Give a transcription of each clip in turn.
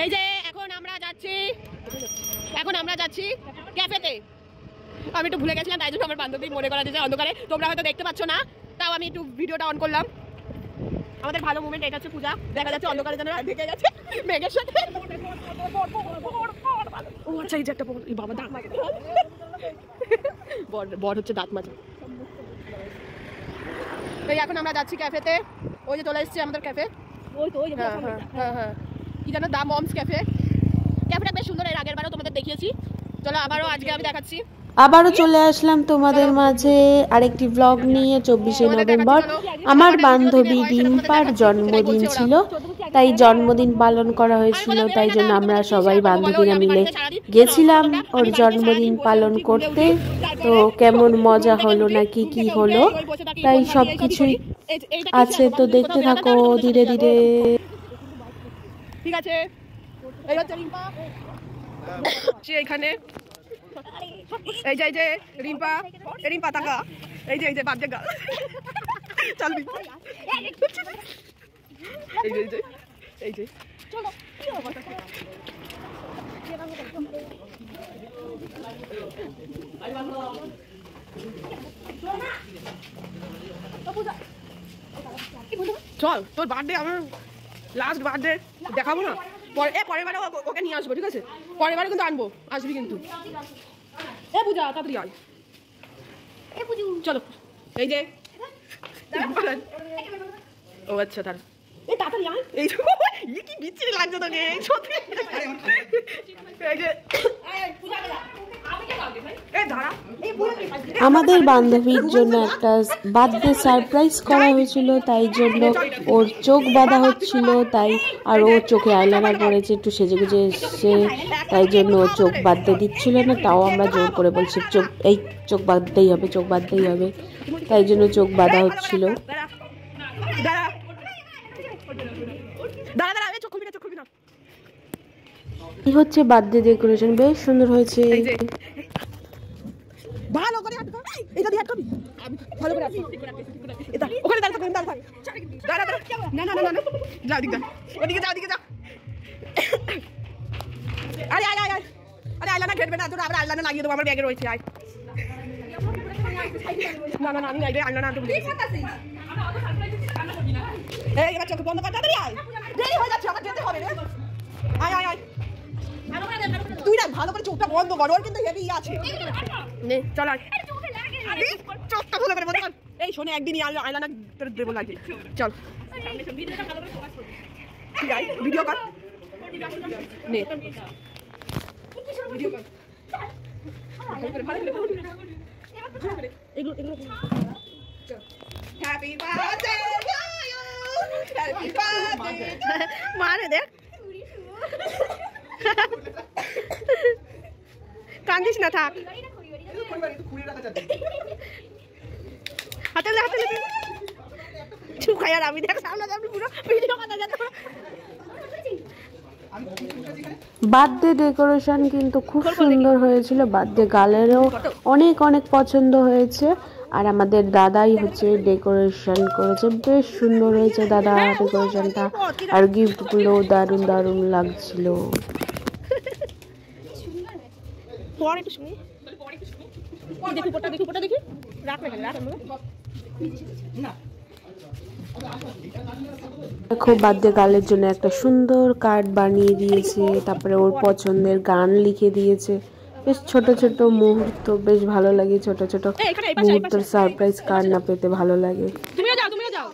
এই যে এখন আমরা যাচ্ছি ক্যাফেতে। আমি একটু ভুলে গেছিলাম, তাই জন্য আমার বান্ধবী মনে করা যে অন্ধকারে তোমরা হয়তো দেখতে পাচ্ছ না, তাও আমি একটু ভিডিওটা অন করলাম। আমাদের ভালো মুভমেন্ট এটা হচ্ছে পূজা, দেখা যাচ্ছে অন্ধকারে যেন ঢেকে গেছে মেঘের সাথে। ও আচ্ছা, এই যে একটা বাবা দাঁত মাজে, বড় হচ্ছে দাঁত মাজে। এই এখন আমরা যাচ্ছি ক্যাফেতে, ওই যে চলে এসেছে আমাদের ক্যাফে। হ্যাঁ, কি জানো, দা মমস ক্যাফে। ক্যাফেটা বেশ সুন্দর, এর আগের বারও তোমাদের দেখিয়েছি। চলো আবারও আজকে আমি দেখাচ্ছি। আবারও চলে আসলাম তোমাদের মাঝে আরেকটি ব্লগ নিয়ে। 24শে নভেম্বর আমার বান্ধবী রিম্পার জন্মদিন ছিল, তাই জন্মদিন পালন করা হয়েছিল। তাই জন্য আমরা সবাই বান্ধবীরা মিলে গেছিলাম ওর জন্মদিন পালন করতে। তো কেমন মজা হলো না কি কি হলো, তাই সব কিছুই আছে, তো দেখতে থাকো ধীরে ধীরে। ঠিক আছে, এই হচ্ছে রিম্পা এখানে। এই যে রিম্পা টাকা, এই যে বাদ জায়গা চল এই যে চল, তোর বার্থডে আমার লাস্ট বার্থডে দেখাবো না, পরের বারে ওকে নিয়ে আসবো, ঠিক আছে? পরের বারে কিন্তু আনবো, আসবি কিন্তু। এ পূজা তাড়াতাড়ি আয়, চলো। এই যে ও আচ্ছা, তার এই তাড়াতাড়ি আয়। এই কি বিচ্ছিরি লাগছে তোকে, সত্যি। এই যে আমাদের বান্ধবীর জন্য একটা বার্থডে সারপ্রাইজ করা হয়েছিল, তাই জন্য ওর চোখ বাঁধা হচ্ছিল, তাই আর ও চোখে আইলাইনার পরেছে, একটু সেজেগুজে এসছে, তাই জন্য ও চোখ বাঁধতে দিচ্ছিল না। তাও আমরা জোর করে বলছি চোখ বাঁধতেই হবে, তাই জন্য চোখ বাঁধা হচ্ছিল। এই হচ্ছে বার্থডে ডেকোরেশন, বেশ সুন্দর হয়েছে। ভালো করে হাত ধর, এটা দিয়ে হাত করবি, ভালো করে হাত এটা ওখানে দাঁড়া থাক, দাঁড়া না যাও দিক, ওদিকে যাও। আরে আইলানা ঘেটবে না, তোর আবার আইলানা লাগিয়ে দেবো, আমার ব্যাগে রয়েছে। আয় না আমি আইলানা তো এই এবার চোখ বন্ধ কর, তাড়াতাড়ি আয়, দেরি হয়ে যাচ্ছে, আমার যেতে হবে রে। আয় তুই না ভালো করে চোখটা বন্ধ কর, ওর কিন্তু হেভি আছে। নে চল আয়, চোখটা ভালো করে বন্ধ কর। এই শোনে, একদিনই আইলানা তোর দেবো লাগে, চল ভিডিও কর, নে ভিডিও কর। হ্যাপি বার্থডে হ্যাপি বার্থডে মারে দেখ, কান্দিস না, থাক। হাতে চুপ আর আমি দেখ সামনে পুরো ভিডিও কথা যাচ্ছে। বার্থডে ডেকোরেশন কিন্তু খুব সুন্দর হয়েছিল, বার্থডে গার্লেরও অনেক পছন্দ হয়েছে। আর আমাদের দাদাই হচ্ছে ডেকোরেশন করেছে, বেশ সুন্দর হয়েছে দাদা ডেকোরেশনটা, আর গিফটগুলো দারুণ লাগছিল। দেখো বার্থডে গার্লের জন্য একটা সুন্দর কার্ড বানিয়ে দিয়েছে, তারপরে ওর পছন্দের গান লিখে দিয়েছে। বেশ ছোট মুহূর্ত, বেশ ভালো লাগে। ছোট মুহূর্তের সারপ্রাইজ কার না পেতে ভালো লাগে। তুমিও যাও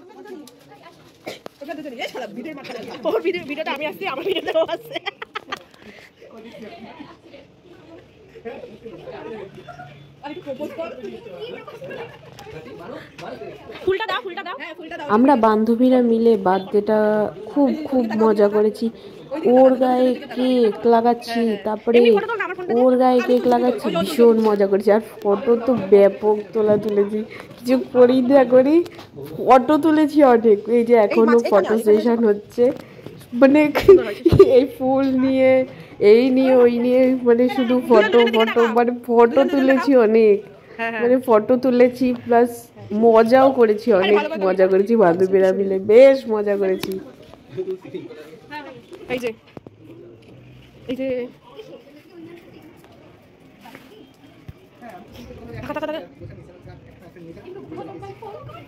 ভিডিওটা আমি আসছি, আমার ভিডিওটাও আসছে। আমরা বান্ধবীরা মিলে বার্থডেটা খুব মজা করেছি। ওর গায়ে কেক লাগাচ্ছি, তারপরে ওর গায়ে কেক লাগাচ্ছি, ভীষণ মজা করেছি। আর ফটো তো ব্যাপক তুলেছি, কিছু করি না করি ফটো তুলেছি অনেক। এই যে এখনো ফটো সেশন হচ্ছে, মানে এই ফুল নিয়ে এই নিয়ে ওই নিয়ে, মানে শুধু ফটো মানে ফটো তুলেছি অনেক, মানে ফটো তুলেছি প্লাস মজাও করেছি, অনেক মজা করেছি বান্ধবীরা মিলে, বেশ মজা করেছি। এই যে এই যে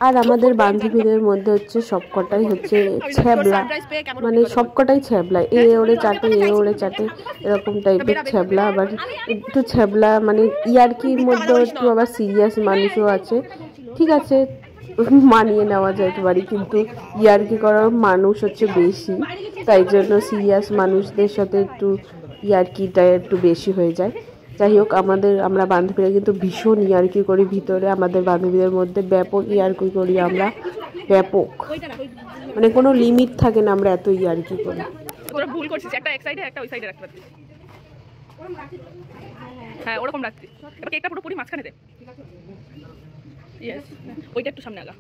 আর আমাদের বান্ধবীদের মধ্যে হচ্ছে সবকটাই হচ্ছে ছ্যাবলা, মানে সবকটাই ছ্যাবলা, এ ওরে চাটে এ ওরে চাটে এরকম টাইপের ছ্যাবলা। আবার একটু ছ্যাবলা মানে ইয়ার্কির মধ্যে একটু আবার সিরিয়াস মানুষও আছে, ঠিক আছে মানিয়ে নেওয়া যেতে পারি, কিন্তু ইয়ার্কি করার মানুষ হচ্ছে বেশি, তাই জন্য সিরিয়াস মানুষদের সাথে একটু ইয়ার্কিটা একটু বেশি হয়ে যায়। যাই হোক আমরা বান্ধবীরা কিন্তু ভীষণ ইয়ার্কি করি, ভিতরে আমাদের বান্ধবীদের মধ্যে ব্যাপক ইয়ার্কি করি আমরা, ব্যাপক, মানে কোনো লিমিট থাকে না, আমরা এত ইয়ার্কি করি। তোরা ভুল করছিস, একটা এক সাইডে একটা ওই সাইডে রাখতে পারতিস। হ্যাঁ ওরকম রাখতি। এবার কেকটা পুরোপুরি মাঝখানে দে। ইয়েস, ওইটা একটু সামনে আগা।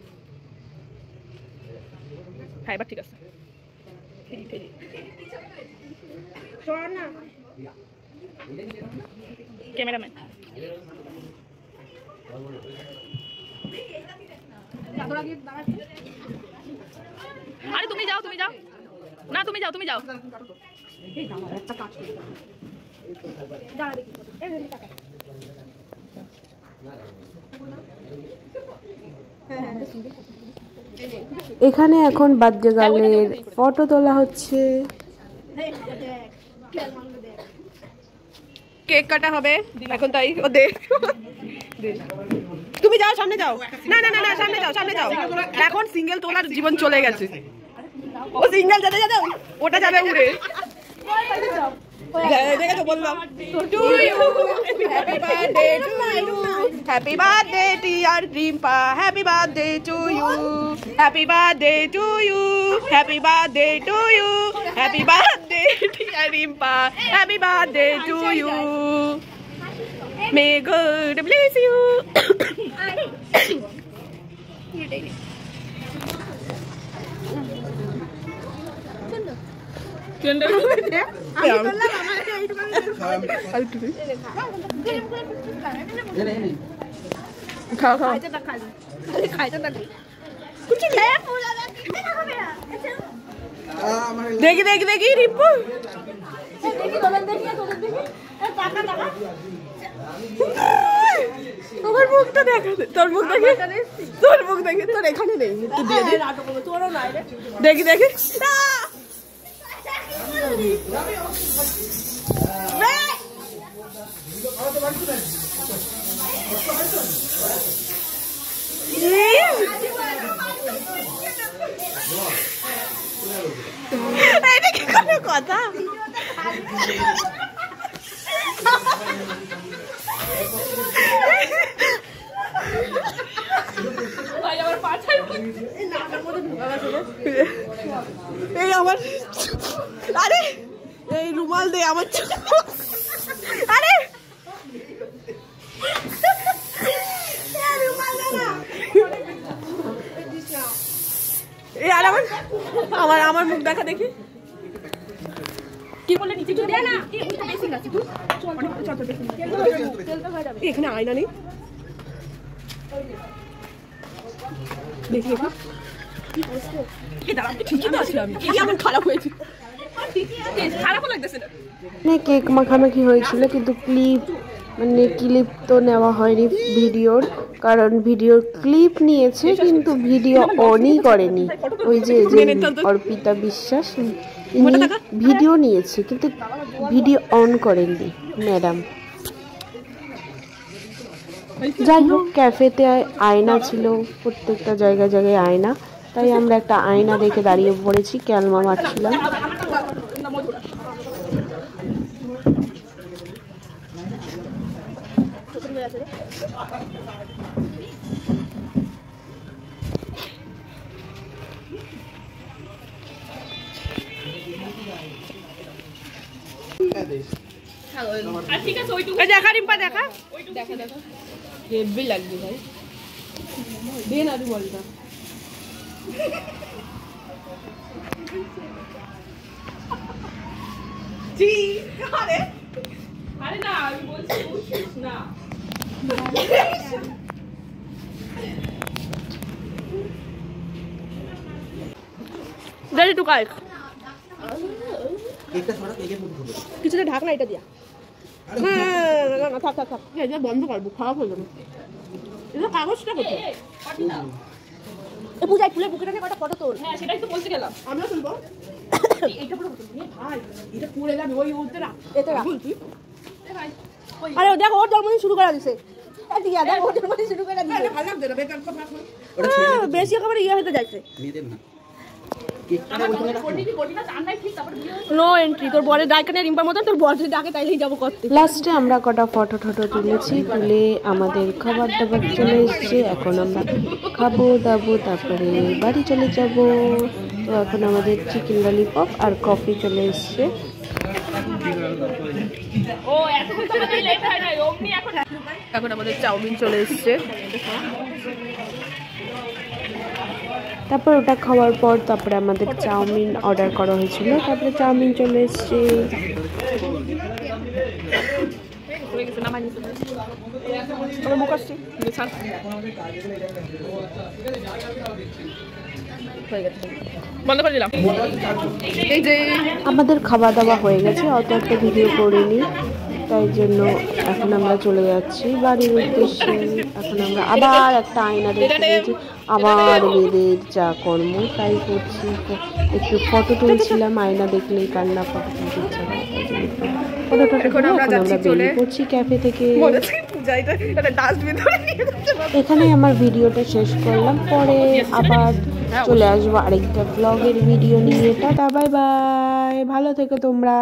হ্যাঁ এবার ঠিক আছে। ক্যামেরাম্যান আরে তুমি যাও না, তুমি যাও এখানে এখন বার্থডে গার্লের ফটো তোলা হচ্ছে। কেক কাটা হবে এখন, তাই ও দে তুমি যাও সামনে যাও। না সামনে যাও এখন সিঙ্গেল তোলার জীবন চলে গেছে। ও সিঙ্গেল যেতে ওটা যাবে উড়ে। দেখে তো বললাম to you happy birthday to you, happy birthday dear Rimpa, happy birthday to you, happy birthday to you, happy birthday to you, happy birthday dear Rimpa, happy birthday to you, may God bless you. দেখি রিপু তোমার মুখটা দেখা, তোর মুখ দেখে তোর এখানে নেই, একটু দিয়ে দে। দেখি এটা কি কোনো কথা? এই আমার, আরে এই রুমাল দে আমার, আরে আমার মুখ দেখা দেখি কি বলে নিচে দে না, এখানে আয়না নেই, দেখি ঠিকই তো আছে, আমি এমন খারাপ হয়েছে, খারাপও লাগতেছে না। কেক মাখামাখি হয়েছিল কিন্তু ক্লিপ তো নেওয়া হয়নি ভিডিওর, কারণ ভিডিওর ক্লিপ নিয়েছে কিন্তু ভিডিও অনই করেনি। ওই যে অর্পিতা বিশ্বাস ইনি ভিডিও নিয়েছে কিন্তু ভিডিও অন করেননি ম্যাডাম। যাই হোক ক্যাফেতে আয়না ছিল, প্রত্যেকটা জায়গায় আয়না, তাই আমরা একটা আয়না দেখে দাঁড়িয়ে পড়েছি, ক্যালমা মারছিলাম। দেখা রিম্পা দেখা হেভি লাগবে ভাই, দে না রুমালটা। আরে না আমি বলছি না Dari tu kaik. কিছুতে ঢাক না এটা দিয়া। না না থাক থাক থাক, এটা বন্ধ করবো, খারাপ হয়ে যাবে। এটা কাগজটা কোথায়? এ পূজায় ফুলের বুকে রাখে কটা ফটো তোল। হ্যাঁ সেটাই তো বলতে গেলাম, আমিও তুলবো। এইটা পুরো ভাই, এটা পুরো যাবে ওই ওতে রাখ, এতে রাখ বলছি। আরে দেখো ওর জন্মদিন শুরু করে দিছে। দিয়া দেখ ওর জন্মদিন শুরু করে দিছে। এটা ভালো লাগবে না, বেকার কথা রাখো। ওটা ছেড়ে বেশি একেবারে ইয়ে হতে যাচ্ছে। নিয়ে দেব না। নো এন্ট্রি, তোর বরের ডাকে নিয়ে রিম্পার মতন তোর বরের ডাকে তাইলেই যাবো করতে। লাস্টে আমরা কটা ফটো তুলেছি, তুলে আমাদের খাবার দাবার চলে এসছে। এখন আমরা খাবো দাবো, তারপরে বাড়ি চলে যাব। তো এখন আমাদের চিকেন ললিপপ আর কফি চলে এসছে। এখন আমাদের চাউমিন চলে এসছে। তারপর ওটা খাওয়ার পর তারপরে আমাদের চাউমিন অর্ডার করা হয়েছিল, তারপরে চাউমিন চলে এসছে। আমাদের খাওয়া দাওয়া হয়ে গেছে, অত একটা ভিডিও করিনি, তাই জন্য এখন আমরা চলে যাচ্ছি বাড়ির উদ্দেশ্যে। এখন আমরা আবার একটা আয়না দেখতে পেয়েছি, আবার বেদের যা কর্ম তাই করছি। একটু ফটো তুলছিলাম, আয়না দেখলেই কান্না, ফটো তুলতে ইচ্ছা করে, তাই জন্য ফটোটা এখন আমরা বেরিয়ে পড়ছি ক্যাফে থেকে। এখানে আমার ভিডিওটা শেষ করলাম, পরে আবার চলে আসবো আরেকটা ব্লগের ভিডিও নিয়ে। টাটা বাই বাই, ভালো থেকো তোমরা।